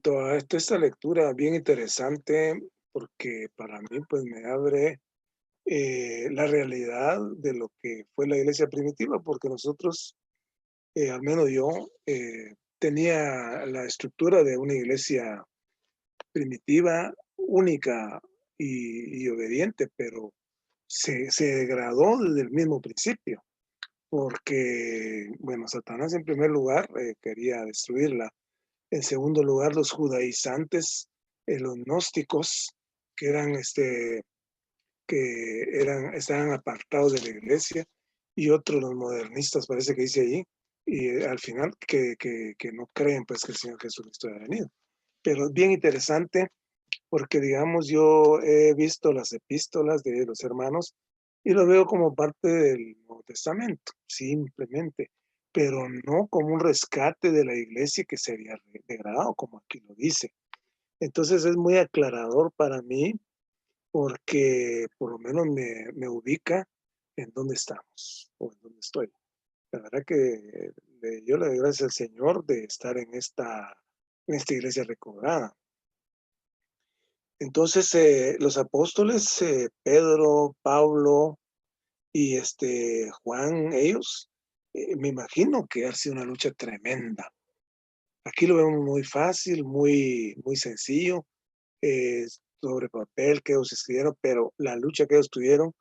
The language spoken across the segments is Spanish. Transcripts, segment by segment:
Toda esta lectura bien interesante porque para mí pues me abre la realidad de lo que fue la iglesia primitiva, porque nosotros, al menos yo, tenía la estructura de una iglesia primitiva, única y obediente, pero se degradó desde el mismo principio, porque, bueno, Satanás en primer lugar quería destruirla. En segundo lugar, los judaizantes, los gnósticos, que eran, estaban apartados de la iglesia, y otros, los modernistas, parece que dice allí, y al final que no creen pues que el Señor Jesucristo haya venido. Pero es bien interesante porque, digamos, yo he visto las epístolas de los hermanos y lo veo como parte del Nuevo Testamento, simplemente, pero no como un rescate de la iglesia que se había degradado, como aquí lo dice. Entonces es muy aclarador para mí porque por lo menos me ubica en dónde estamos o en dónde estoy. La verdad que yo le doy gracias al Señor de estar en esta iglesia recobrada. Entonces, los apóstoles, Pedro, Pablo y Juan, ellos, me imagino que ha sido una lucha tremenda. Aquí lo vemos muy fácil, muy sencillo, eh, sobre papel que ellos escribieron, pero la lucha que ellos tuvieron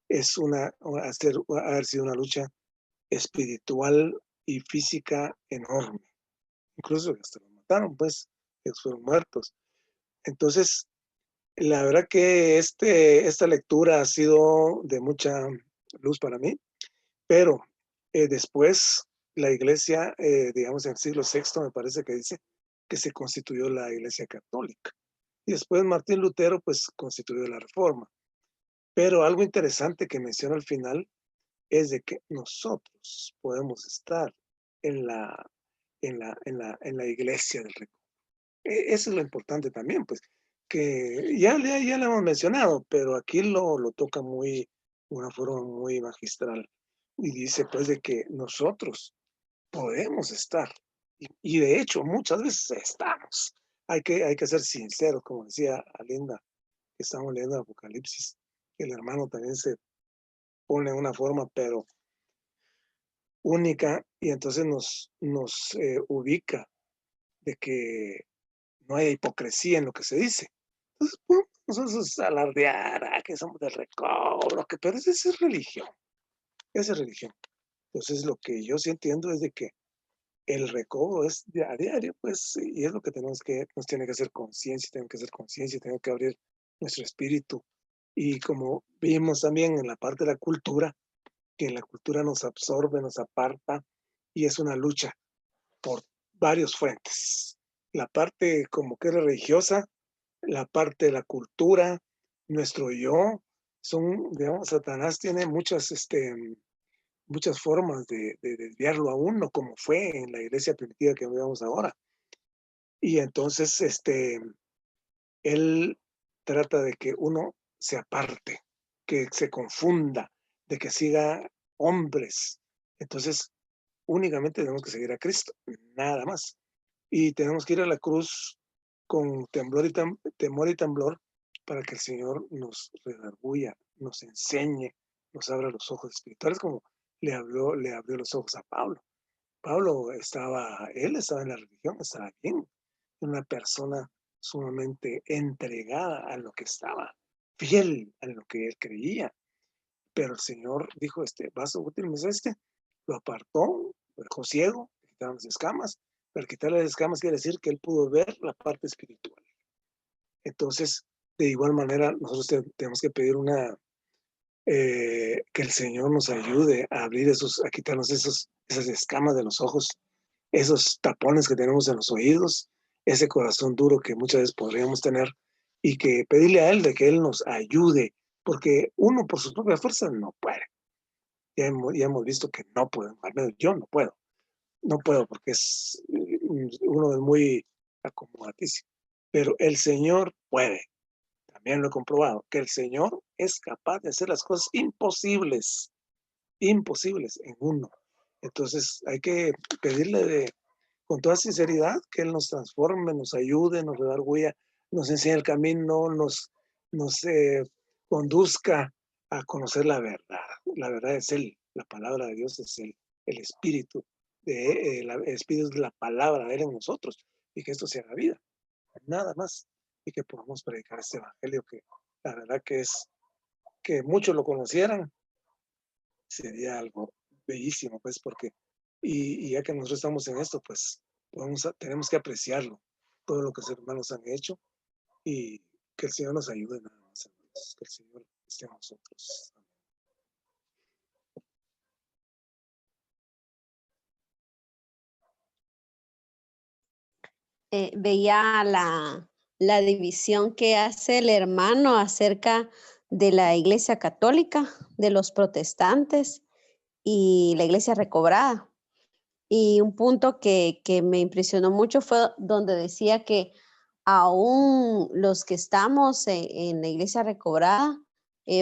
es haber sido una lucha espiritual y física enorme. Incluso hasta los mataron, pues, ellos fueron muertos. Entonces, la verdad que esta lectura ha sido de mucha luz para mí, pero después la iglesia, digamos en el siglo sexto, me parece que dice que se constituyó la iglesia católica. Y después Martín Lutero, pues, constituyó la reforma. Pero algo interesante que menciona al final es de que nosotros podemos estar en la iglesia del Recodo. Eso es lo importante también, pues, que ya lo hemos mencionado, pero aquí lo toca una forma muy magistral. Y dice, pues, de que nosotros podemos estar, y de hecho, muchas veces estamos. Hay que ser sinceros, como decía Alinda, que estamos leyendo Apocalipsis. El hermano también se pone de una forma, pero única, y entonces nos ubica de que no hay hipocresía en lo que se dice. Entonces, nosotros alardear que somos del recobro, pero esa esa es religión. Entonces, lo que yo sí entiendo es de que el recobro es a diario, pues, y es lo que nos tiene que hacer conciencia, tenemos que abrir nuestro espíritu. Y como vimos también en la parte de la cultura, que la cultura nos absorbe, nos aparta, y es una lucha por varios frentes. La parte como que es religiosa, la parte de la cultura, nuestro yo, digamos, Satanás tiene muchas formas de desviarlo a uno, como fue en la iglesia primitiva que vemos ahora. Y entonces, él trata de que uno se aparte, que se confunda, de que siga hombres. Entonces, únicamente tenemos que seguir a Cristo, nada más. Y tenemos que ir a la cruz con temor y temblor para que el Señor nos redarguya, nos enseñe, nos abra los ojos espirituales, como le abrió los ojos a Pablo. Él estaba en la religión, estaba bien, una persona sumamente entregada a lo que estaba, fiel a lo que él creía. Pero el Señor dijo, este vaso útil me es lo apartó, lo dejó ciego, le quitaron las escamas, pero quitarle las escamas quiere decir que él pudo ver la parte espiritual. Entonces, de igual manera, nosotros tenemos que pedir que el Señor nos ayude a abrir a quitarnos esas escamas de los ojos, esos tapones que tenemos en los oídos, ese corazón duro que muchas veces podríamos tener, y que pedirle a Él de que Él nos ayude, porque uno por sus propias fuerzas no puede. Ya hemos visto que no puedo, al menos yo no puedo porque uno es muy acomodaticio, pero el Señor puede. También lo he comprobado, que el Señor es capaz de hacer las cosas imposibles en uno. Entonces hay que pedirle con toda sinceridad, que Él nos transforme, nos ayude, nos redarguya, nos enseñe el camino, nos conduzca a conocer la verdad. La verdad es Él, la palabra de Dios es Él, el Espíritu, el Espíritu es la palabra de Él en nosotros, y que esto sea la vida, nada más, y que podamos predicar este evangelio que la verdad que es, que muchos lo conocieran, sería algo bellísimo, pues, porque, y ya que nosotros estamos en esto, pues, tenemos que apreciarlo, todo lo que los hermanos han hecho, y que el Señor nos ayude nada más, hermanos, que el Señor esté en nosotros. Veía la división que hace el hermano acerca de la Iglesia Católica, de los protestantes y la Iglesia Recobrada. Y un punto que me impresionó mucho fue donde decía que aún los que estamos en la Iglesia Recobrada,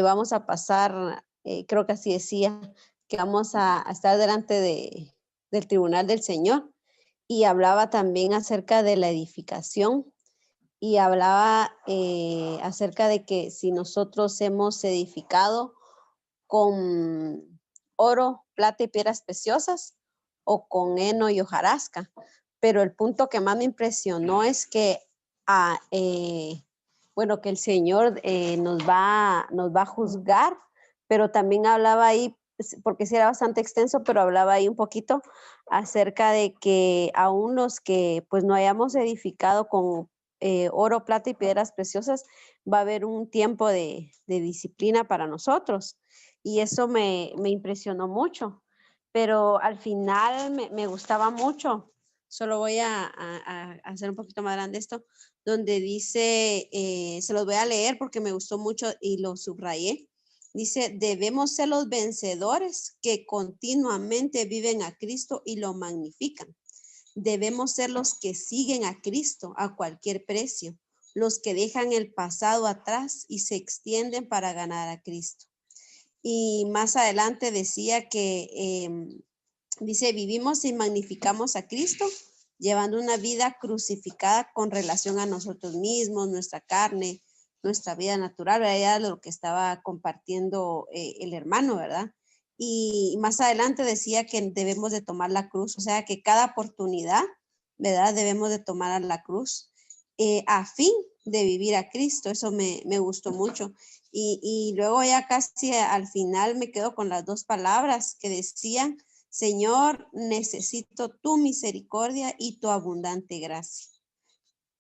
vamos a pasar, creo que así decía, que vamos a estar delante del tribunal del Señor. Y hablaba también acerca de la edificación y hablaba acerca de que si nosotros hemos edificado con oro, plata y piedras preciosas o con heno y hojarasca. Pero el punto que más me impresionó es que, bueno, que el Señor nos va a juzgar, pero también hablaba ahí, porque sí era bastante extenso, pero hablaba ahí un poquito acerca de que aún los que pues no hayamos edificado con oro, plata y piedras preciosas, va a haber un tiempo de disciplina para nosotros. Y eso me impresionó mucho, pero al final me gustaba mucho. Solo voy a hacer un poquito más grande esto, donde dice, se los voy a leer porque me gustó mucho y lo subrayé. Dice, debemos ser los vencedores que continuamente viven a Cristo y lo magnifican. Debemos ser los que siguen a Cristo a cualquier precio, los que dejan el pasado atrás y se extienden para ganar a Cristo. Y más adelante decía que, dice, vivimos y magnificamos a Cristo, llevando una vida crucificada con relación a nosotros mismos, nuestra carne, nuestra vida natural, ¿verdad? Era lo que estaba compartiendo el hermano, ¿verdad? Y más adelante decía que debemos de tomar la cruz, o sea, que cada oportunidad, ¿verdad? Debemos de tomar la cruz a fin de vivir a Cristo. Eso me gustó mucho. Y luego ya casi al final me quedo con las dos palabras que decían, Señor, necesito tu misericordia y tu abundante gracia.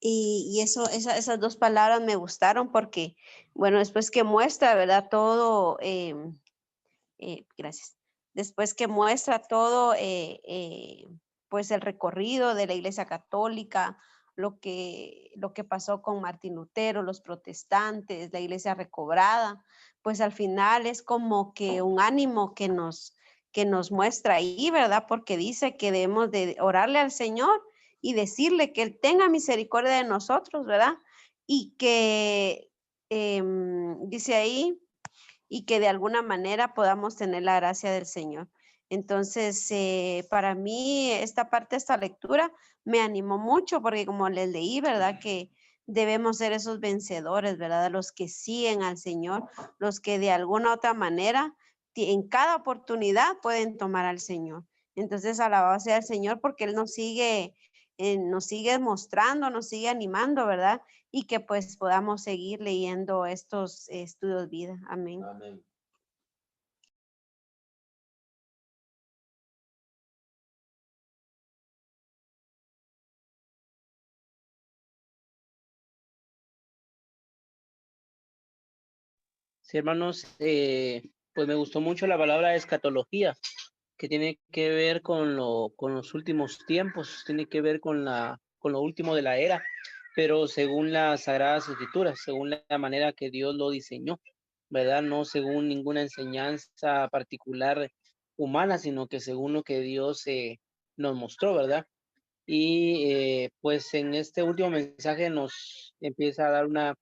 Y esas dos palabras me gustaron porque, bueno, después que muestra, ¿verdad? Todo, gracias. Después que muestra todo, pues el recorrido de la Iglesia Católica, lo que pasó con Martín Lutero, los protestantes, la Iglesia Recobrada, pues al final es como que un ánimo que nos muestra ahí, ¿verdad? Porque dice que debemos de orarle al Señor y decirle que Él tenga misericordia de nosotros, ¿verdad? Y que, dice ahí, y que de alguna manera podamos tener la gracia del Señor. Entonces, para mí esta parte, esta lectura me animó mucho porque como les leí, ¿verdad? Que debemos ser esos vencedores, ¿verdad? Los que siguen al Señor, los que de alguna otra manera, en cada oportunidad pueden tomar al Señor. Entonces, alabado sea el Señor porque Él nos sigue mostrando, nos sigue animando, ¿verdad? Y que pues podamos seguir leyendo estos estudios vida. Amén. Amén. Sí, hermanos, pues me gustó mucho la palabra escatología, que tiene que ver con los últimos tiempos, tiene que ver con lo último de la era, pero según las Sagradas Escrituras, según la manera que Dios lo diseñó, ¿verdad? No según ninguna enseñanza particular humana, sino que según lo que Dios nos mostró, ¿verdad? Y pues en este último mensaje nos empieza a dar una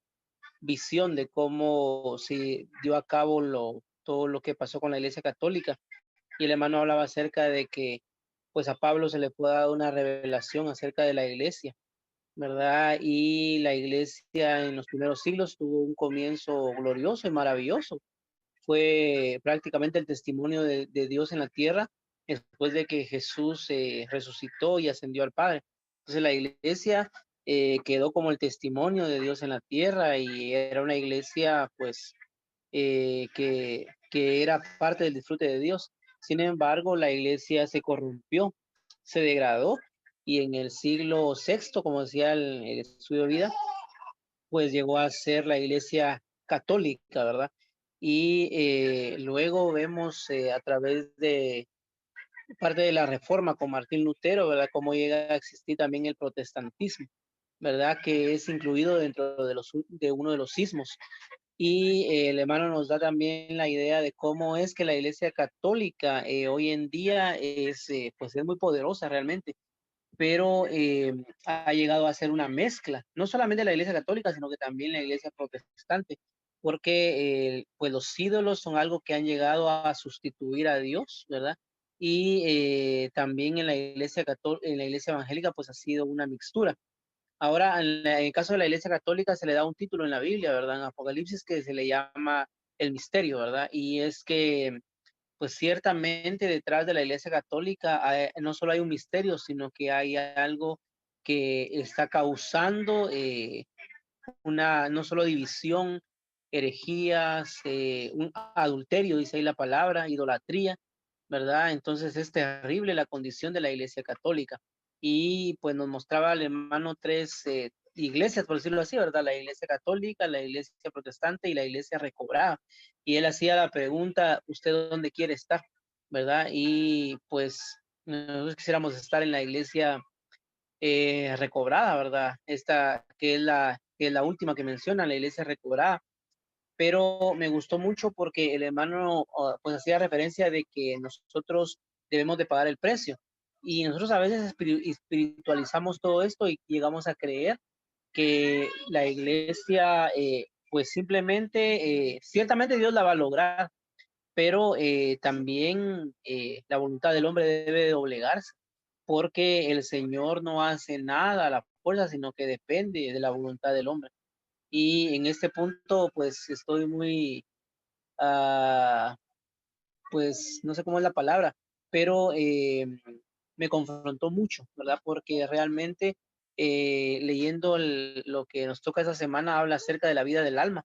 visión de cómo se dio a cabo todo lo que pasó con la Iglesia Católica. Y el hermano hablaba acerca de que pues a Pablo se le fue dada una revelación acerca de la iglesia, ¿verdad? Y la iglesia en los primeros siglos tuvo un comienzo glorioso y maravilloso. Fue prácticamente el testimonio de Dios en la tierra después de que Jesús resucitó y ascendió al Padre. Entonces la iglesia quedó como el testimonio de Dios en la tierra y era una iglesia pues que era parte del disfrute de Dios. Sin embargo, la iglesia se corrompió, se degradó y en el siglo sexto, como decía el estudio de vida, pues llegó a ser la iglesia católica, ¿verdad? Y luego vemos a través de parte de la reforma con Martín Lutero, ¿verdad? Cómo llega a existir también el protestantismo, ¿verdad? Que es incluido dentro de uno de los sismos. Y el hermano nos da también la idea de cómo es que la iglesia católica hoy en día pues es muy poderosa realmente, pero ha llegado a ser una mezcla, no solamente la iglesia católica, sino que también la iglesia protestante, porque pues los ídolos son algo que han llegado a sustituir a Dios, ¿verdad? Y también en la iglesia en la iglesia evangélica pues ha sido una mixtura. Ahora, en el caso de la iglesia católica se le da un título en la Biblia, ¿verdad? En Apocalipsis que se le llama el misterio, ¿verdad? Y es que pues ciertamente detrás de la Iglesia Católica no solo hay un misterio, sino que hay algo que está causando no solo división, herejías, un adulterio, dice ahí la palabra, idolatría, ¿verdad? Entonces es terrible la condición de la Iglesia Católica. Y pues nos mostraba el hermano tres iglesias, por decirlo así, ¿verdad? La Iglesia Católica, la Iglesia Protestante y la Iglesia Recobrada. Y él hacía la pregunta, ¿usted dónde quiere estar? ¿Verdad? Y pues nosotros quisiéramos estar en la Iglesia recobrada, ¿verdad? Esta que es la última que menciona, la Iglesia Recobrada, pero me gustó mucho porque el hermano pues hacía referencia de que nosotros debemos de pagar el precio y nosotros a veces espiritualizamos todo esto y llegamos a creer que la iglesia pues simplemente, ciertamente Dios la va a lograr, pero también la voluntad del hombre debe de doblegarse porque el Señor no hace nada a la fuerza, sino que depende de la voluntad del hombre. Y en este punto, pues estoy muy, ah, pues no sé cómo es la palabra, pero me confrontó mucho, ¿verdad? Porque realmente leyendo lo que nos toca esa semana habla acerca de la vida del alma,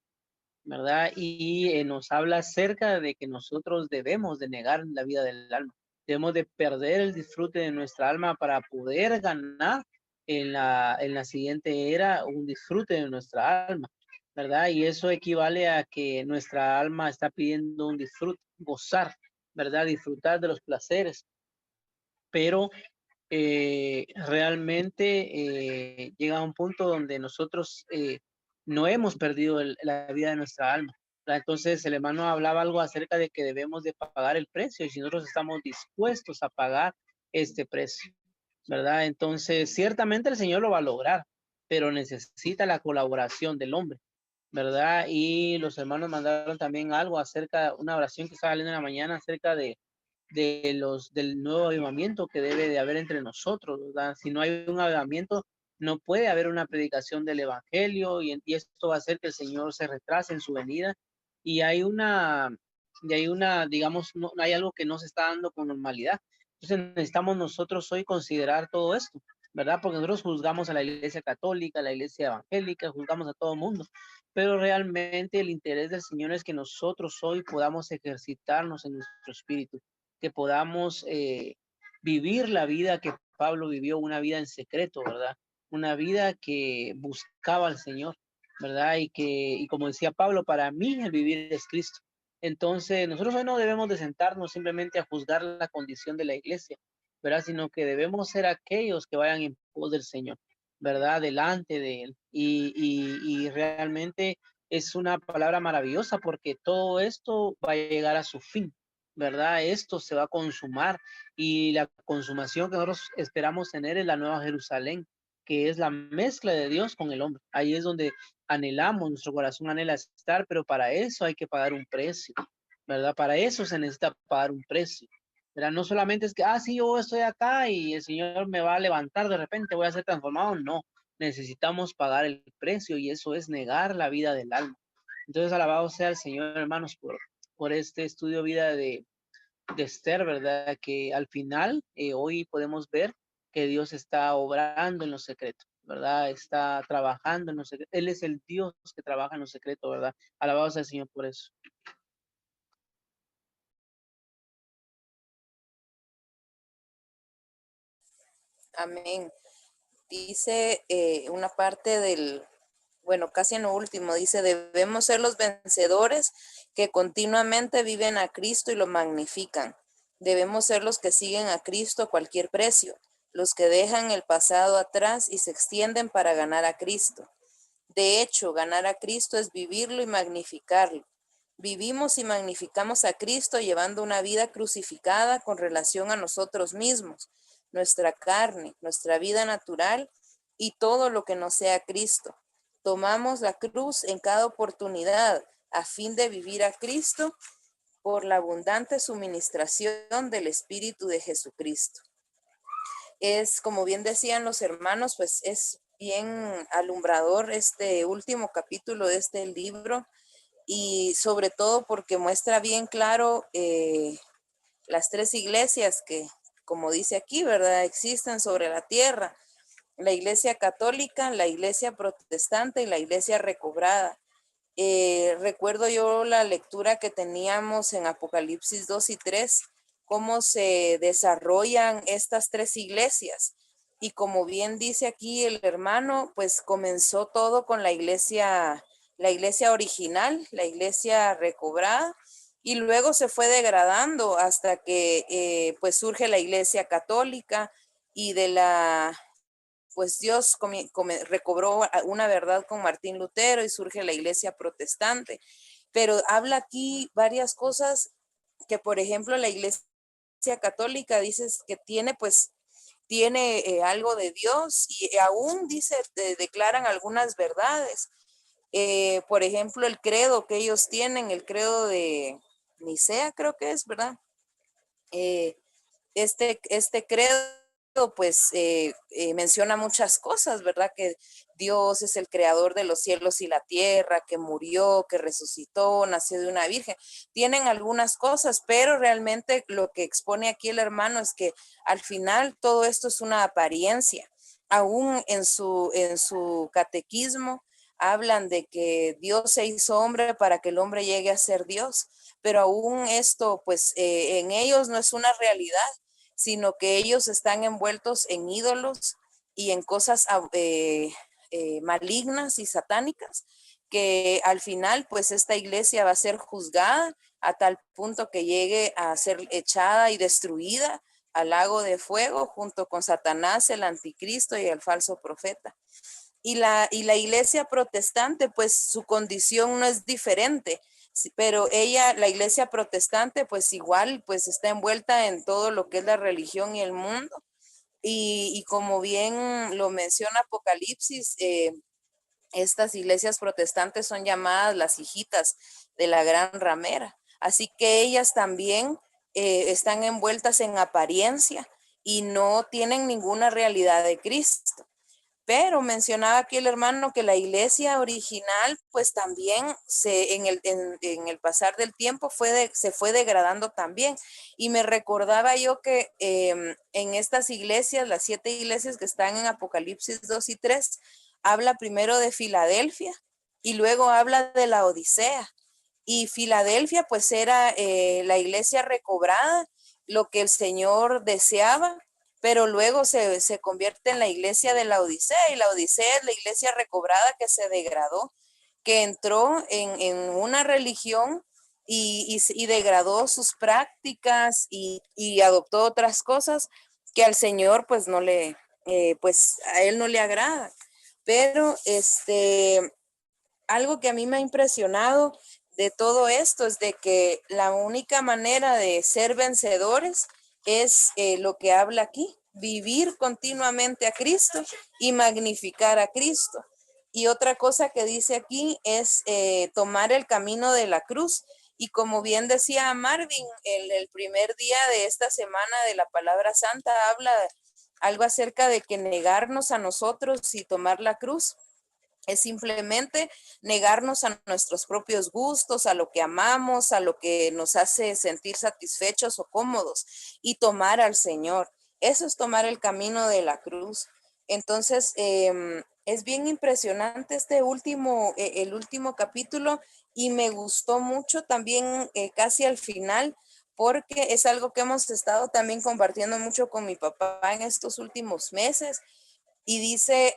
¿verdad? Y nos habla acerca de que nosotros debemos de negar la vida del alma, debemos de perder el disfrute de nuestra alma para poder ganar en la siguiente era un disfrute de nuestra alma, ¿verdad? Y eso equivale a que nuestra alma está pidiendo un disfrute, gozar, ¿verdad? Disfrutar de los placeres, pero realmente llega a un punto donde nosotros no hemos perdido la vida de nuestra alma, ¿verdad? Entonces el hermano hablaba algo acerca de que debemos de pagar el precio y si nosotros estamos dispuestos a pagar este precio, ¿verdad? Entonces ciertamente el Señor lo va a lograr, pero necesita la colaboración del hombre, ¿verdad? Y los hermanos mandaron también algo acerca, una oración que estaba leyendo en la mañana acerca del nuevo avivamiento que debe de haber entre nosotros, ¿verdad? Si no hay un avivamiento, no puede haber una predicación del evangelio y esto va a hacer que el Señor se retrase en su venida y digamos, no hay algo que no se está dando con normalidad. Entonces necesitamos nosotros hoy considerar todo esto, ¿verdad? Porque nosotros juzgamos a la iglesia católica, a la iglesia evangélica, juzgamos a todo el mundo, pero realmente el interés del Señor es que nosotros hoy podamos ejercitarnos en nuestro espíritu, que podamos vivir la vida que Pablo vivió, una vida en secreto, ¿verdad? Una vida que buscaba al Señor, ¿verdad? Y como decía Pablo, para mí el vivir es Cristo. Entonces, nosotros hoy no debemos de sentarnos simplemente a juzgar la condición de la iglesia, ¿verdad? Sino que debemos ser aquellos que vayan en pos del Señor, ¿verdad? Delante de Él. Y realmente es una palabra maravillosa porque todo esto va a llegar a su fin, ¿verdad? Esto se va a consumar y la consumación que nosotros esperamos tener es la Nueva Jerusalén, que es la mezcla de Dios con el hombre. Ahí es donde anhelamos, nuestro corazón anhela estar, pero para eso hay que pagar un precio, ¿verdad? Para eso se necesita pagar un precio, ¿verdad? No solamente es que, sí, yo estoy acá y el Señor me va a levantar de repente, voy a ser transformado. No, necesitamos pagar el precio y eso es negar la vida del alma. Entonces, alabado sea el Señor, hermanos, por este estudio vida de Esther, ¿verdad? Que al final, hoy podemos ver que Dios está obrando en lo secreto, ¿verdad? Está trabajando en lo secreto. Él es el Dios que trabaja en lo secreto, ¿verdad? Alabado sea el Señor por eso. Amén. Dice una parte del, bueno, casi en lo último, dice, debemos ser los vencedores que continuamente viven a Cristo y lo magnifican. Debemos ser los que siguen a Cristo a cualquier precio, los que dejan el pasado atrás y se extienden para ganar a Cristo. De hecho, ganar a Cristo es vivirlo y magnificarlo. Vivimos y magnificamos a Cristo llevando una vida crucificada con relación a nosotros mismos, nuestra carne, nuestra vida natural y todo lo que no sea Cristo. Tomamos la cruz en cada oportunidad a fin de vivir a Cristo por la abundante suministración del Espíritu de Jesucristo. Es, como bien decían los hermanos, pues es bien alumbrador este último capítulo de este libro y sobre todo porque muestra bien claro las tres iglesias que, como dice aquí, ¿verdad?, existen sobre la tierra: la iglesia católica, la iglesia protestante y la iglesia recobrada. Recuerdo yo la lectura que teníamos en Apocalipsis 2 y 3, cómo se desarrollan estas tres iglesias. Y como bien dice aquí el hermano, pues comenzó todo con la iglesia original, la iglesia recobrada, y luego se fue degradando hasta que pues surge la iglesia católica y de la pues Dios recobró una verdad con Martín Lutero y surge la iglesia protestante. Pero habla aquí varias cosas que, por ejemplo, la iglesia católica dices que tiene algo de Dios y aún dice, declaran algunas verdades. Por ejemplo, el credo que ellos tienen, el credo de Nicea, creo que es, ¿verdad? Este credo pues menciona muchas cosas, ¿verdad? Que Dios es el creador de los cielos y la tierra, que murió, que resucitó, nació de una virgen. Tienen algunas cosas, pero realmente lo que expone aquí el hermano es que al final todo esto es una apariencia. Aún en su catequismo hablan de que Dios se hizo hombre para que el hombre llegue a ser Dios, pero aún esto pues en ellos no es una realidad, sino que ellos están envueltos en ídolos y en cosas malignas y satánicas, que al final pues esta iglesia va a ser juzgada a tal punto que llegue a ser echada y destruida al lago de fuego junto con Satanás, el anticristo y el falso profeta. Y la iglesia protestante, pues su condición no es diferente, pero la iglesia protestante, pues igual, pues está envuelta en todo lo que es la religión y el mundo. Y como bien lo menciona Apocalipsis, estas iglesias protestantes son llamadas las hijitas de la gran ramera. Así que ellas también están envueltas en apariencia y no tienen ninguna realidad de Cristo. Pero mencionaba aquí el hermano que la iglesia original, pues también en el pasar del tiempo se fue degradando también. Y me recordaba yo que en estas iglesias, las 7 iglesias que están en Apocalipsis 2 y 3, habla primero de Filadelfia y luego habla de la Odisea. Y Filadelfia pues era la iglesia recobrada, lo que el Señor deseaba, pero luego se convierte en la iglesia de la Odisea, y la Odisea es la iglesia recobrada que se degradó, que entró en una religión y degradó sus prácticas y adoptó otras cosas que al Señor pues no le, pues a él no le agrada. Pero algo que a mí me ha impresionado de todo esto es de que la única manera de ser vencedores es lo que habla aquí: vivir continuamente a Cristo y magnificar a Cristo. Y otra cosa que dice aquí es tomar el camino de la cruz. Y como bien decía Marvin, el primer día de esta semana de la palabra santa habla algo acerca de que negarnos a nosotros y tomar la cruz es simplemente negarnos a nuestros propios gustos, a lo que amamos, a lo que nos hace sentir satisfechos o cómodos y tomar al Señor. Eso es tomar el camino de la cruz. Entonces, es bien impresionante el último capítulo, y me gustó mucho también casi al final, porque es algo que hemos estado también compartiendo mucho con mi papá en estos últimos meses. Y dice,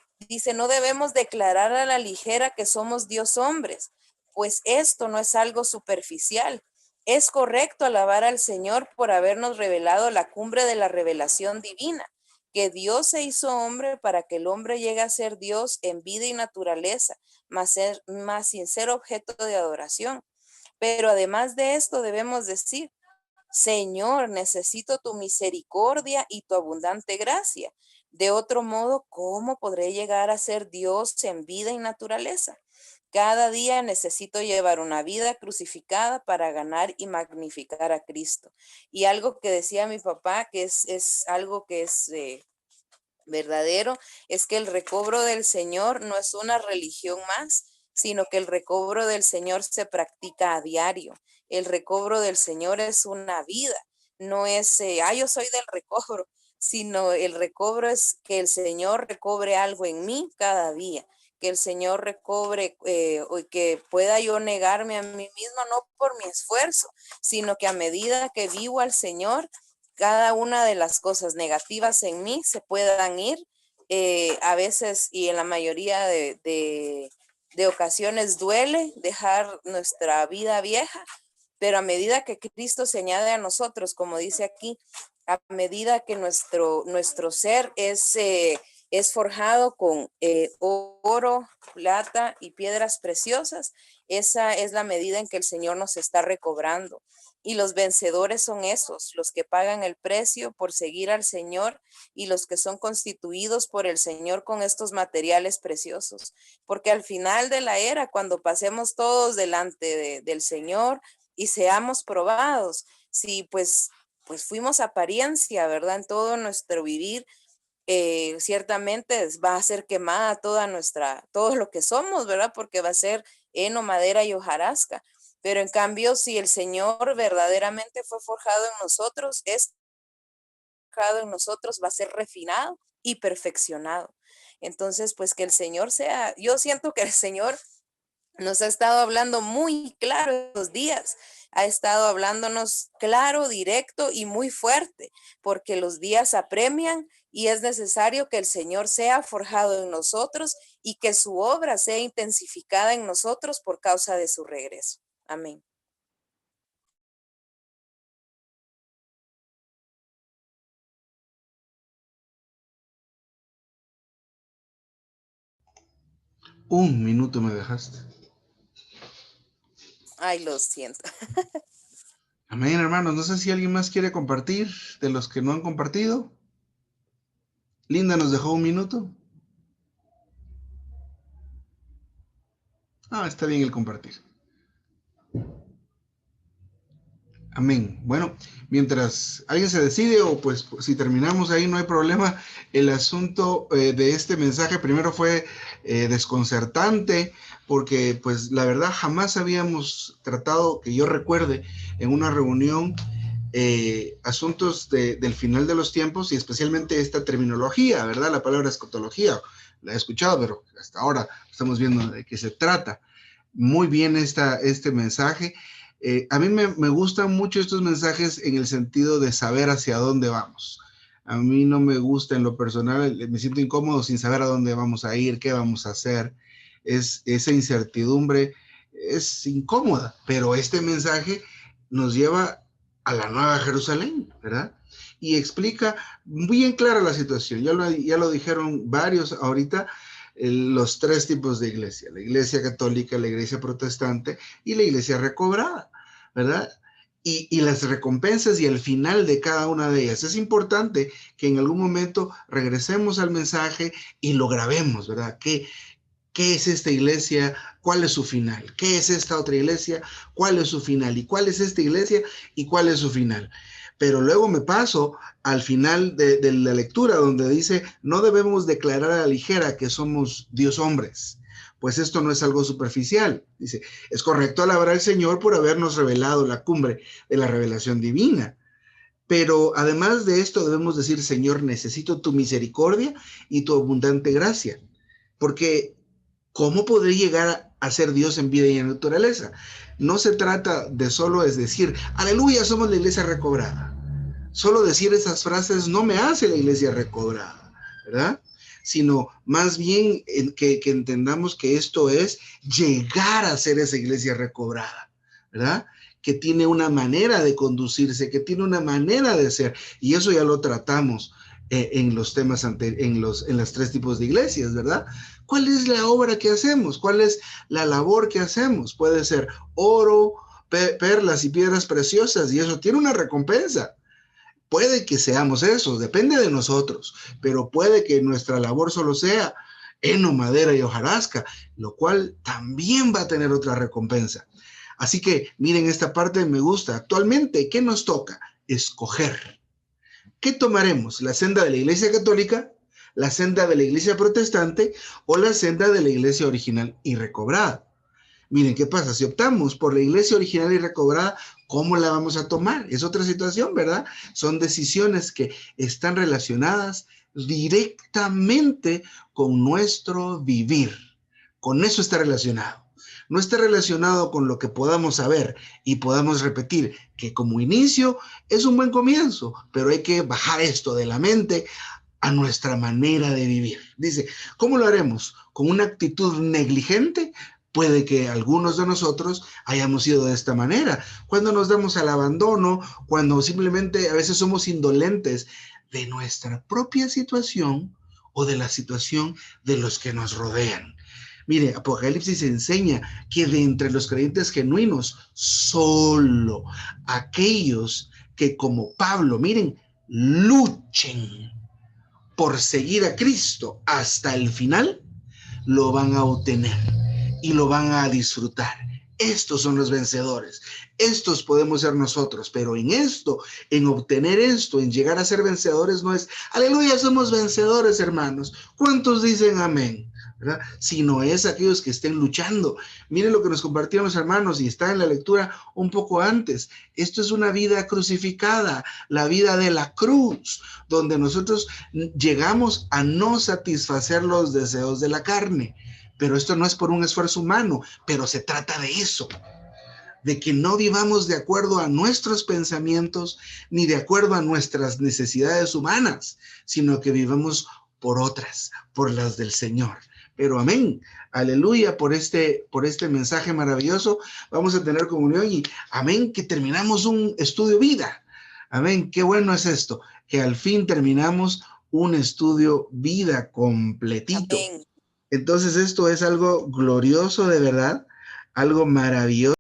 no debemos declarar a la ligera que somos Dios hombres, pues esto no es algo superficial. Es correcto alabar al Señor por habernos revelado la cumbre de la revelación divina, que Dios se hizo hombre para que el hombre llegue a ser Dios en vida y naturaleza, más sin ser objeto de adoración. Pero además de esto debemos decir, Señor, necesito tu misericordia y tu abundante gracia. De otro modo, ¿cómo podré llegar a ser Dios en vida y naturaleza? Cada día necesito llevar una vida crucificada para ganar y magnificar a Cristo. Y algo que decía mi papá, que es algo que es verdadero, es que el recobro del Señor no es una religión más, sino que el recobro del Señor se practica a diario. El recobro del Señor es una vida, no es, yo soy del recobro, sino el recobro es que el Señor recobre algo en mí cada día, que el Señor recobre, o que pueda yo negarme a mí mismo, no por mi esfuerzo, sino que a medida que vivo al Señor, cada una de las cosas negativas en mí se puedan ir. A veces y en la mayoría de ocasiones duele dejar nuestra vida vieja, pero a medida que Cristo se añade a nosotros, como dice aquí, a medida que nuestro ser es forjado con oro, plata y piedras preciosas, esa es la medida en que el Señor nos está recobrando. Y los vencedores son esos, los que pagan el precio por seguir al Señor y los que son constituidos por el Señor con estos materiales preciosos. Porque al final de la era, cuando pasemos todos delante del Señor y seamos probados, si pues fuimos apariencia, ¿verdad? En todo nuestro vivir, ciertamente va a ser quemada todo lo que somos, ¿verdad? Porque va a ser heno, madera y hojarasca. Pero en cambio, si el Señor verdaderamente fue forjado en nosotros, va a ser refinado y perfeccionado. Entonces, pues que el Señor yo siento que el Señor nos ha estado hablando muy claro estos días, ha estado hablándonos claro, directo y muy fuerte, porque los días apremian y es necesario que el Señor sea forjado en nosotros y que su obra sea intensificada en nosotros por causa de su regreso. Amén. Un minuto me dejaste. Ay, lo siento. Amén, hermanos. No sé si alguien más quiere compartir de los que no han compartido. Linda nos dejó un minuto. Está bien el compartir. Amén. Bueno, mientras alguien se decide o pues si terminamos ahí no hay problema. El asunto de este mensaje primero fue desconcertante porque pues la verdad jamás habíamos tratado, que yo recuerde, en una reunión asuntos del final de los tiempos y especialmente esta terminología, ¿verdad? La palabra escatología, la he escuchado, pero hasta ahora estamos viendo de qué se trata. Muy bien este mensaje. A mí me gustan mucho estos mensajes en el sentido de saber hacia dónde vamos. A mí no me gusta en lo personal, me siento incómodo sin saber a dónde vamos a ir, qué vamos a hacer. Esa incertidumbre es incómoda, pero este mensaje nos lleva a la Nueva Jerusalén, ¿verdad? Y explica bien clara la situación. Ya lo dijeron varios ahorita, los tres tipos de iglesia: la iglesia católica, la iglesia protestante y la iglesia recobrada, ¿verdad? Y las recompensas y el final de cada una de ellas. Es importante que en algún momento regresemos al mensaje y lo grabemos, ¿verdad? ¿Qué es esta iglesia? ¿Cuál es su final? ¿Qué es esta otra iglesia? ¿Cuál es su final? ¿Y cuál es esta iglesia? ¿Y cuál es su final? Pero luego me paso al final de la lectura donde dice, no debemos declarar a la ligera que somos Dios hombres, pues esto no es algo superficial. Dice, es correcto alabar al Señor por habernos revelado la cumbre de la revelación divina. Pero además de esto debemos decir, Señor, necesito tu misericordia y tu abundante gracia. Porque ¿cómo podré llegar a ser Dios en vida y en naturaleza? No se trata de solo es decir, aleluya, somos la iglesia recobrada. Solo decir esas frases no me hace la iglesia recobrada, ¿verdad? Sino más bien que entendamos que esto es llegar a ser esa iglesia recobrada, ¿verdad? Que tiene una manera de conducirse, que tiene una manera de ser, y eso ya lo tratamos en los temas en las 3 tipos de iglesias, ¿verdad? ¿Cuál es la obra que hacemos? ¿Cuál es la labor que hacemos? Puede ser oro, perlas y piedras preciosas, y eso tiene una recompensa. Puede que seamos esos, depende de nosotros, pero puede que nuestra labor solo sea heno, madera y hojarasca, lo cual también va a tener otra recompensa. Así que miren, esta parte me gusta. Actualmente, ¿qué nos toca? Escoger. ¿Qué tomaremos? ¿La senda de la Iglesia Católica, la senda de la Iglesia Protestante o la senda de la Iglesia original y recobrada? Miren, ¿qué pasa? Si optamos por la iglesia original y recobrada, ¿cómo la vamos a tomar? Es otra situación, ¿verdad? Son decisiones que están relacionadas directamente con nuestro vivir. Con eso está relacionado. No está relacionado con lo que podamos saber y podamos repetir, que como inicio es un buen comienzo, pero hay que bajar esto de la mente a nuestra manera de vivir. Dice, ¿cómo lo haremos? ¿Con una actitud negligente? Puede que algunos de nosotros hayamos sido de esta manera, cuando nos damos al abandono, cuando simplemente a veces somos indolentes de nuestra propia situación o de la situación de los que nos rodean. Mire, Apocalipsis enseña que de entre los creyentes genuinos, solo aquellos que como Pablo, miren, luchen por seguir a Cristo hasta el final, lo van a obtener y lo van a disfrutar. Estos son los vencedores. Estos podemos ser nosotros, pero en esto, en obtener esto, en llegar a ser vencedores, no es, aleluya, somos vencedores, hermanos. ¿Cuántos dicen amén? ¿Verdad? Sino es aquellos que estén luchando. Miren lo que nos compartieron los hermanos y está en la lectura un poco antes. Esto es una vida crucificada, la vida de la cruz, donde nosotros llegamos a no satisfacer los deseos de la carne. Pero esto no es por un esfuerzo humano, pero se trata de eso, de que no vivamos de acuerdo a nuestros pensamientos ni de acuerdo a nuestras necesidades humanas, sino que vivamos por otras, por las del Señor. Pero amén, aleluya por este mensaje maravilloso. Vamos a tener comunión y amén, que terminamos un estudio vida. Amén, qué bueno es esto, que al fin terminamos un estudio vida completito. Amén. Entonces esto es algo glorioso de verdad, algo maravilloso.